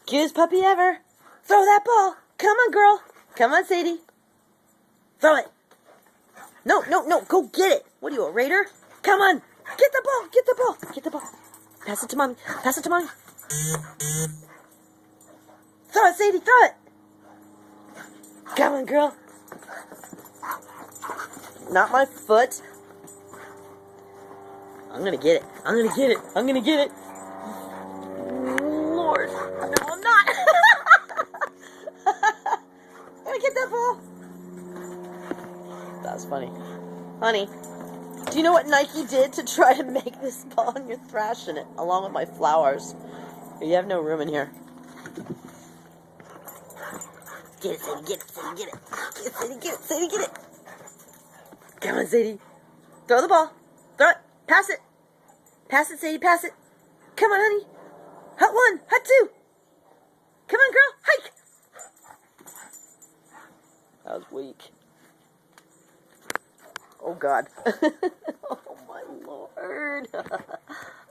Cutest puppy ever. Throw that ball. Come on, girl. Come on, Sadie. Throw it. No, no, no. Go get it. What are you, a raider? Come on. Get the ball. Get the ball. Get the ball. Pass it to mommy. Pass it to mommy. Throw it, Sadie. Throw it. Come on, girl. Not my foot. I'm gonna get it. I'm gonna get it. I'm gonna get it. Lord. No, I'm not. I'm gonna get that ball. That was funny. Honey, do you know what Nike did to try to make this ball, and you're thrashing it along with my flowers? You have no room in here. Get it, Sadie, get it, Sadie, get it. Get it, Sadie, get it, Sadie, get it. Come on, Sadie. Throw the ball. Throw it. Pass it. Pass it, Sadie, pass it. Come on, honey. Hut one, hut two. Come on, girl, hike. That was weak. Oh, God. Oh, my Lord.